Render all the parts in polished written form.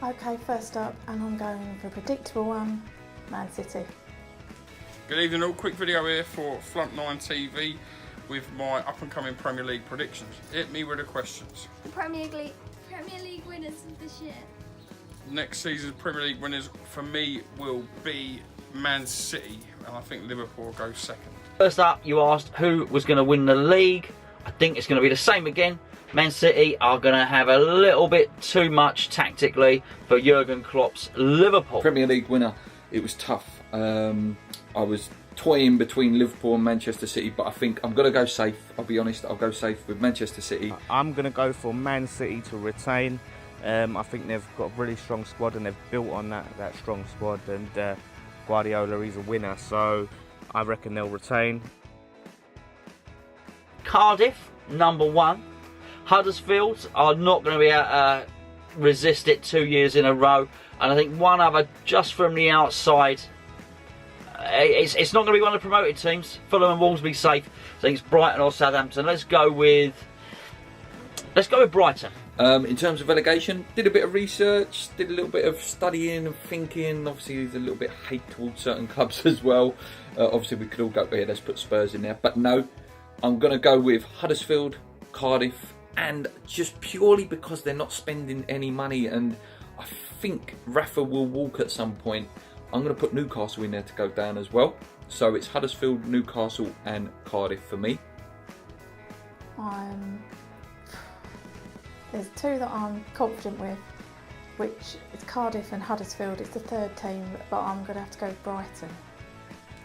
Okay, first up, and I'm going for a predictable one, Man City. Good evening all, quick video here for Flump 9 TV with my up and coming Premier League predictions. Hit me with the questions. The Premier League winners of this year. Next season's Premier League winners for me will be Man City, and I think Liverpool will go second. First up, you asked who was going to win the league. I think it's going to be the same again. Man City are going to have a little bit too much tactically for Jurgen Klopp's Liverpool. Premier League winner, it was tough. I was toying between Liverpool and Manchester City, but I think I'm going to go safe. I'll be honest, I'll go safe with Manchester City. I'm going to go for Man City to retain. I think they've got a really strong squad and they've built on that strong squad, and Guardiola is a winner, so I reckon they'll retain. Cardiff, number 1. Huddersfield are not going to be able to resist it 2 years in a row. And I think one other, just from the outside, it's not going to be one of the promoted teams. Fulham and Wolves be safe. I think it's Brighton or Southampton. Let's go with Brighton. In terms of relegation, did a bit of research, did a little bit of studying and thinking. Obviously, there's a little bit of hate towards certain clubs as well. Obviously, we could all go, yeah, let's put Spurs in there. But no, I'm going to go with Huddersfield, Cardiff, and just purely because they're not spending any money, and I think Rafa will walk at some point, I'm going to put Newcastle in there to go down as well. So it's Huddersfield, Newcastle and Cardiff for me. There's two that I'm confident with, which is Cardiff and Huddersfield. It's the third team, but I'm going to have to go with Brighton.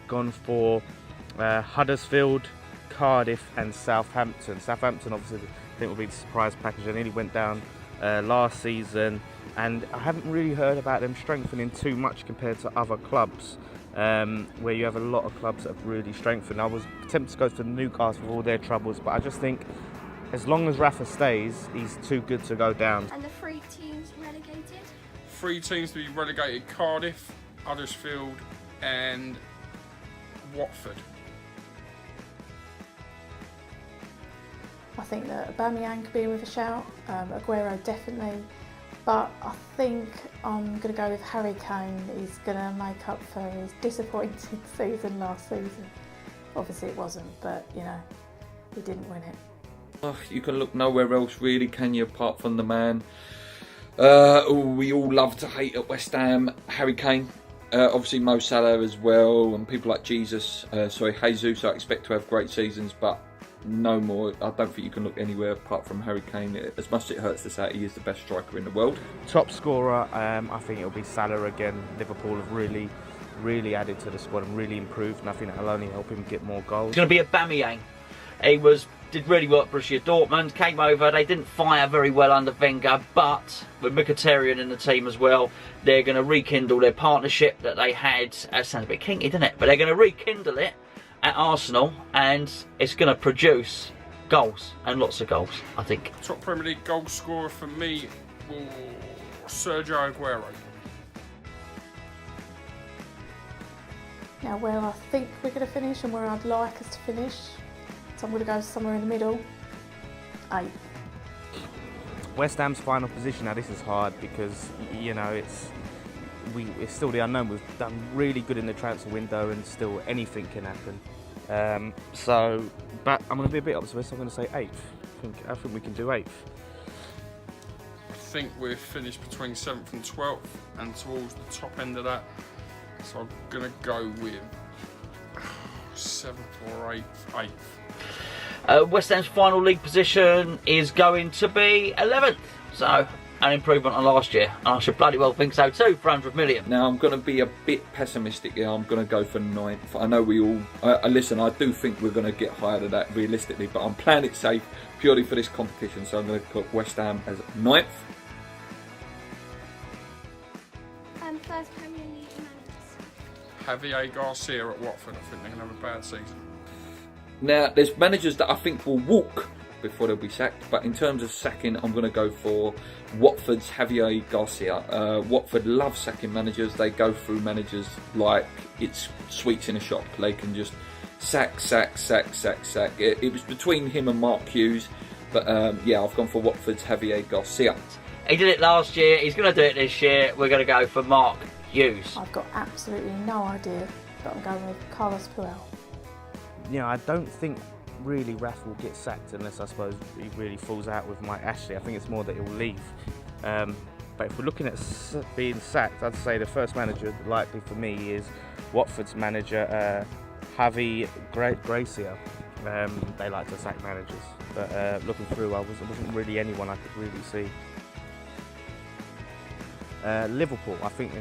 Gone for Huddersfield, Cardiff and Southampton. Southampton obviously I think will be the surprise package. They nearly went down last season, and I haven't really heard about them strengthening too much compared to other clubs, where you have a lot of clubs that have really strengthened. I was tempted to go to Newcastle with all their troubles, but I just think as long as Rafa stays, he's too good to go down. And the 3 teams relegated? 3 teams to be relegated: Cardiff, Huddersfield and Watford. I think that Aubameyang could be with a shout, Aguero definitely, but I think I'm going to go with Harry Kane. He's going to make up for his disappointing season last season. Obviously it wasn't, but you know, he didn't win it. Oh, you can look nowhere else really, can you, apart from the man we all love to hate at West Ham, Harry Kane. Obviously Mo Salah as well, and people like Jesus, I expect to have great seasons, but no more. I don't think you can look anywhere apart from Harry Kane. As much as it hurts to say, he is the best striker in the world. Top scorer, I think it'll be Salah again. Liverpool have really added to the squad and really improved, and I think that'll only help him get more goals. It's going to be Aubameyang. He did really well at Borussia Dortmund, came over, they didn't fire very well under Wenger, but with Mkhitaryan in the team as well, they're going to rekindle their partnership that they had. That sounds a bit kinky, doesn't it? But they're going to rekindle it at Arsenal, and it's going to produce goals, and lots of goals, I think. Top Premier League goal scorer for me will Sergio Aguero. Now where I think we're going to finish and where I'd like us to finish, so I'm going to go somewhere in the middle, 8th. West Ham's final position, now this is hard because, you know, it's still the unknown. We've done really good in the transfer window and still anything can happen. But I'm going to be a bit optimistic. I'm going to say 8th. I think we can do 8th. I think we're finished between 7th and 12th and towards the top end of that. So I'm going to go with 7th or 8th. West Ham's final league position is going to be 11th. So an improvement on last year, and I should bloody well think so too, for 100 million. Now I'm going to be a bit pessimistic here. I'm going to go for 9th. I know we all listen, I do think we're going to get higher than that realistically, but I'm playing it safe purely for this competition, so I'm going to put West Ham as 9th. First Premier League managers. Javier Garcia at Watford. I think they're going to have a bad season. Now there's managers that I think will walk before they'll be sacked, but in terms of sacking, I'm going to go for Watford's Javier Garcia. Watford love sacking managers. They go through managers like it's sweets in a shop. They can just sack. It was between him and Mark Hughes, but yeah, I've gone for Watford's Javier Garcia. He did it last year. He's going to do it this year. We're going to go for Mark Hughes. I've got absolutely no idea, but I'm going with Carlos Puel. You know, I don't think really Raf will get sacked unless I suppose he really falls out with Mike Ashley. I think it's more that he'll leave. But if we're looking at being sacked, I'd say the first manager likely for me is Watford's manager, Javi Gracia. They like to sack managers, but looking through, I wasn't really anyone I could really see. Liverpool, I think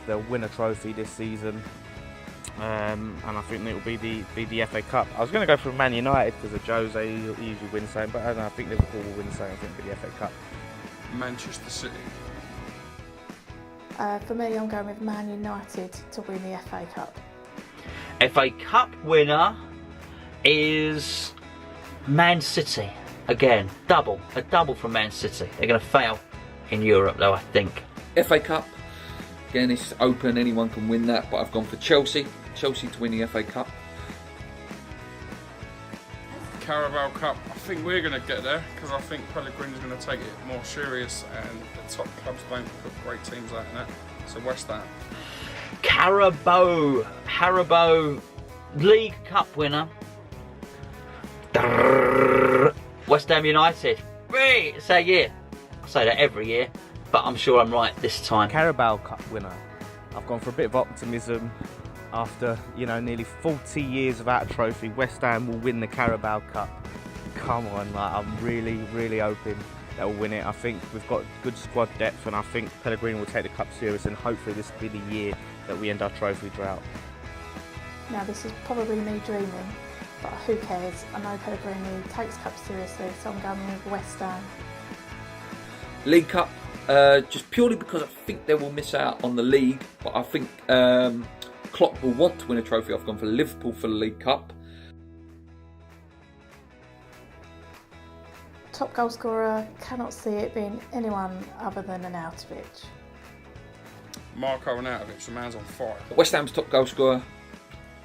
they'll win a trophy this season, and I think it'll be the FA Cup. I was going to go for Man United because of Jose, he usually wins something, but I think Liverpool will win something. I think it'll be the FA Cup. Manchester City. For me, I'm going with Man United to win the FA Cup. FA Cup winner is Man City. Again, a double from Man City. They're going to fail in Europe though, I think. FA Cup, again, it's open, anyone can win that, but I've gone for Chelsea to win the FA Cup. Carabao Cup, I think we're going to get there because I think Pellegrini's going to take it more serious and the top clubs don't put great teams out in that. So West Ham. Carabao League Cup winner. West Ham United. Say yeah. I say that every year, but I'm sure I'm right this time. Carabao Cup winner. I've gone for a bit of optimism. After, you know, nearly 40 years without a trophy, West Ham will win the Carabao Cup. Come on, like, I'm really, really hoping they'll win it. I think we've got good squad depth, and I think Pellegrini will take the cup serious, and hopefully this will be the year that we end our trophy drought. Now, this is probably me dreaming, but who cares? I know Pellegrini takes cups seriously, so I'm going with West Ham. League Cup, just purely because I think they will miss out on the league, but I think Klopp will want to win a trophy. I've gone for Liverpool for the League Cup. Top goal scorer, cannot see it being anyone other than Arnautovic. Marko Arnautovic, the man's on fire. West Ham's top goal scorer,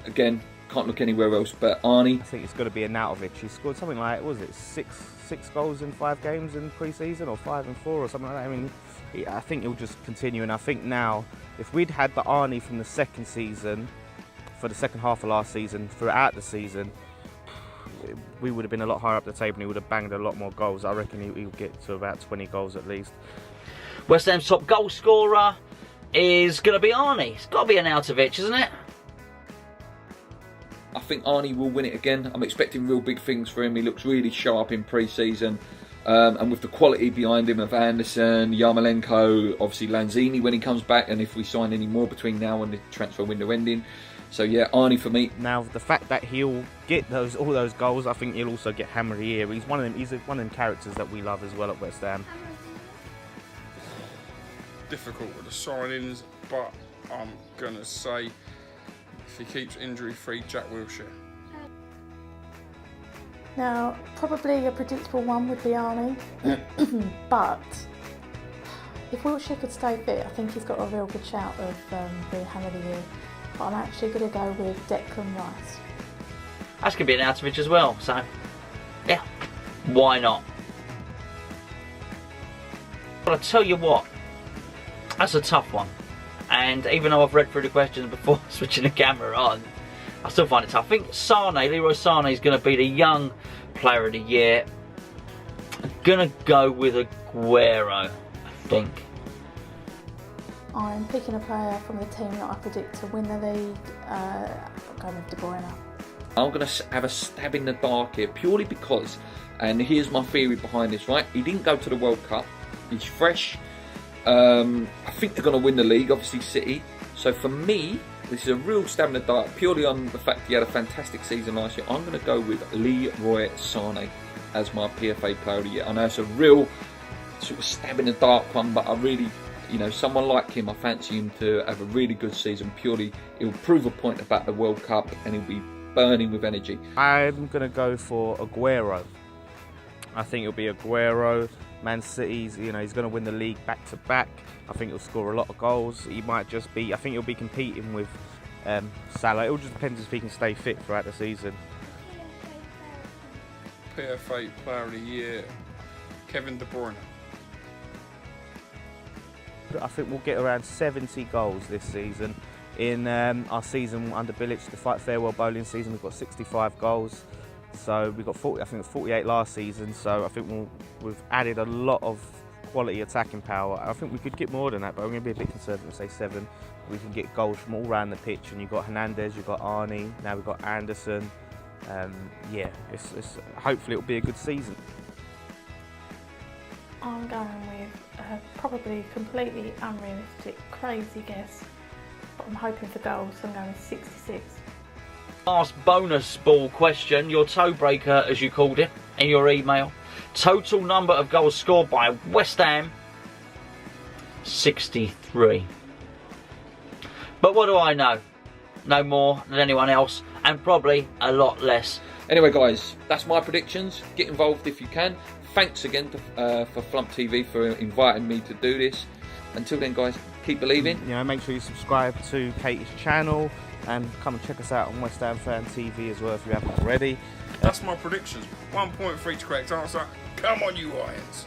again, can't look anywhere else but Arnie. I think it's got to be Arnautovic. He scored something like, what was it, six goals in 5 games in pre-season, or 5 and 4 or something like that. I mean, I think he'll just continue, and I think now, if we'd had the Arnie from the second season, for the second half of last season, throughout the season, we would have been a lot higher up the table and he would have banged a lot more goals. I reckon he'll get to about 20 goals at least. West Ham's top goal scorer is going to be Arnie. It's got to be Arnautovic, isn't it? I think Arnie will win it again. I'm expecting real big things for him. He looks really sharp in pre-season. And with the quality behind him of Anderson, Yarmolenko, obviously Lanzini when he comes back, and if we sign any more between now and the transfer window ending. So yeah, Arnie for me. Now the fact that he'll get all those goals, I think he'll also get Hammer of the Year. He's one of them. He's one of them characters that we love as well at West Ham. Difficult with the signings, but I'm gonna say if he keeps injury free, Jack Wilshere. Now, probably a predictable one would be Arnie, but if Wilshere could stay fit, I think he's got a real good shout of being Hammer of the Year. But I'm actually going to go with Declan Rice. That's going to be Arnautovic as well, so yeah, why not? But I tell you what, that's a tough one. And even though I've read through the questions before switching the camera on, I still find it tough. I think Leroy Sané is going to be the young player of the year. I'm going to go with Aguero, I think. I'm picking a player from the team that I predict to win the league. I'm going with De Bruyne. I'm going to have a stab in the dark here, purely because, and here's my theory behind this, right? He didn't go to the World Cup. He's fresh. I think they're going to win the league, obviously City. So for me, this is a real stab in the dark, purely on the fact he had a fantastic season last year. I'm going to go with Leroy Sané as my PFA player of the year. I know it's a real sort of stab in the dark one, but I really, you know, someone like him, I fancy him to have a really good season. Purely, he'll prove a point about the World Cup and he'll be burning with energy. I'm going to go for Aguero. I think it'll be Aguero. Man City's, you know, he's going to win the league back to back. I think he'll score a lot of goals. He might just be, I think he'll be competing with Salah. It all just depends if he can stay fit throughout the season. PFA Player of the Year, Kevin De Bruyne. I think we'll get around 70 goals this season. In our season under Billich, the farewell bowling season, we've got 65 goals. So we got 40, I think it was 48 last season. So I think we've added a lot of quality attacking power. I think we could get more than that, but I'm going to be a bit conservative and say 7. We can get goals from all around the pitch, and you've got Hernandez, you've got Arnie, now we've got Anderson. Yeah, it's hopefully it'll be a good season. I'm going with a probably completely unrealistic, crazy guess, but I'm hoping for goals, so I'm going with 66. Last bonus ball question, your toe breaker as you called it in your email. Total number of goals scored by West Ham, 63. But what do I know? No more than anyone else, and probably a lot less. Anyway, guys, that's my predictions. Get involved if you can. Thanks again for Flump TV for inviting me to do this. Until then, guys, keep believing. You know, make sure you subscribe to Katie's channel and come and check us out on West Ham Fan TV as well if you haven't already. That's my predictions. 1 point for each correct answer. Come on, you Lions.